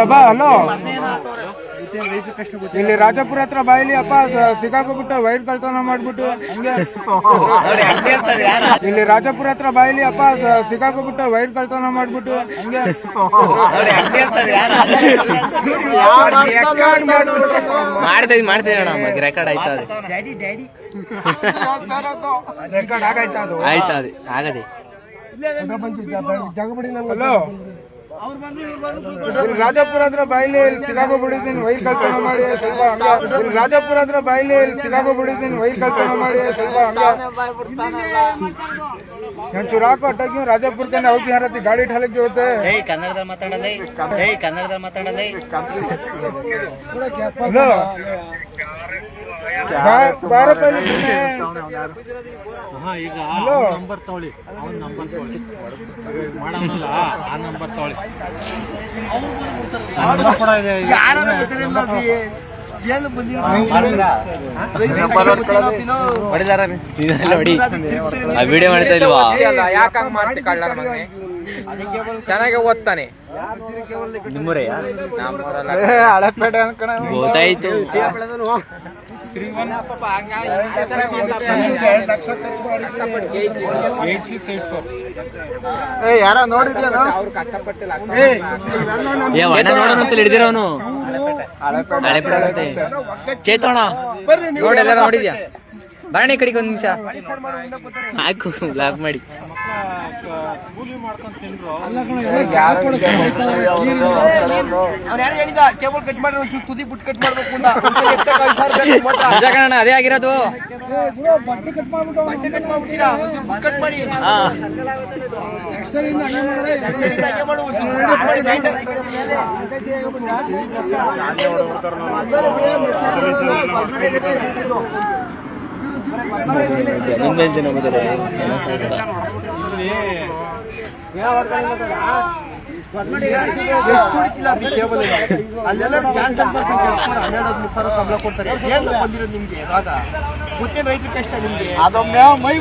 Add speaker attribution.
Speaker 1: ಅಬ್ಬ ಹಲೋ, ಇಲ್ಲಿ ರಾಜಪುರ ಹತ್ರ ಬಾಯಿಲಿ ಅಪ್ಪ ಸಿಕ್ಕಾಕೋಬಿಟ್ಟು ವೈರ್ ಕಳ್ತನ ಮಾಡ್ಬಿಟ್ಟು ಇಲ್ಲಿ ರಾಜಪುರ ಹತ್ರ ಬಾಯಿಲಿ ಅಪ್ಪ ಸಿಕ್ಕಾಕೋಬಿಟ್ಟು ವೈರ್ ಕಳ್ತನ ಮಾಡ್ಬಿಟ್ಟು
Speaker 2: ಮಾಡ್ತೇವೆ ರೆಕಾರ್ಡ್ ಆಯ್ತಾ
Speaker 1: ರೆಕಾರ್ಡ್ ಆಗಾಯ್ತಾ ಅದು
Speaker 2: ಆಯ್ತದೆ ಆಗದೆ.
Speaker 1: ಹಲೋ, ರಾಜಪುರ ಹತ್ರ ಬಾಯಿಲಿ ಸಿಕ್ಕಾಕೋಬಿಟ್ಟಿದ್ದೀನಿ ವೈರ್ ಕಳ್ತನ ಮಾಡಿ ಸ್ವಲ್ಪ ಹಂಗ. ರಾಜಪುರ ಹತ್ರ ಬಾಯಿಲಿ ಸಿಕ್ಕಾಕೋಬಿಟ್ಟಿದ್ದೀನಿ ವೈರ್ ಕಳ್ತನ ಮಾಡಿ ಸ್ವಲ್ಪ ಹಂಗ. ಒಂಚೂರು ಹಾಕು ಅಟ್ಟಾಗಿ ರಾಜಪುರಕ್ಕೆ ಹೋಗಿ ಹರತಿ ಗಾಡಿ ಠಾಲಕ್ಕೆ ಹೋಗುತ್ತೆ.
Speaker 2: ಕನ್ನಡದಲ್ಲಿ ಮಾತಾಡಲೇ, ಕನ್ನಡದಲ್ಲಿ ಮಾತಾಡಲೇ.
Speaker 1: ಹಲೋ,
Speaker 3: ಈಗ ನಂಬರ್ ತಗೊಳ್ಳಿ, ಅವ್ನ ನಂಬರ್ ತಗೊಳ್ಳಿ, ಮಾಡಲ್ಲ ಆ ನಂಬರ್ ತಗೊಳ್ಳಿ. ಕೂಡ ಇದೆ
Speaker 2: ವಿಡಿಯೋ ಮಾಡ್ತಾ ಇಲ್ವಾ?
Speaker 4: ಯಾಕಂಗ್ ಮಾಡ್ತಿ ಕಳ್ಳ ಮಗನೇ? ಚೆನ್ನಾಗಿ ಓದ್ತಾನೆ.
Speaker 2: ಗೊತ್ತಾಯ್ತು.
Speaker 1: ಯಾರೋ ನೋಡಿದ್ಯ
Speaker 2: ಹಿಡಿದಿರೋನು ಚೇತೋಣ
Speaker 4: ನೋಡೆಲ್ಲ ನೋಡಿದ್ಯಾ? ಬರಣಿ ಕಡೆಗೆ ಒಂದ್ ನಿಮಿಷ
Speaker 2: ಹಾಕು ಲಾಕ್ ಮಾಡಿ.
Speaker 4: ಕೇಬಲ್ ಕಟ್ ಮಾಡಿ ಒಂಚೂರು ತುದಿ ಬಿಟ್ಟು ಕಟ್ ಮಾಡ್ಬೇಕು ಅದೇ ಆಗಿರೋದು. ಕಟ್ ಮಾಡಿ
Speaker 5: ಅಲ್ಲೆಲ್ಲ ಸಂಬಳ ಕೊಡ್ತಾರೆ. ಬಂದಿರೋದು ನಿಮ್ಗೆ ಇವಾಗ ಗೊತ್ತೇನು ರೈತರ ಕಷ್ಟ ನಿಮ್ಗೆ.
Speaker 1: ಅದೊಮ್ಮೆ ಮೈ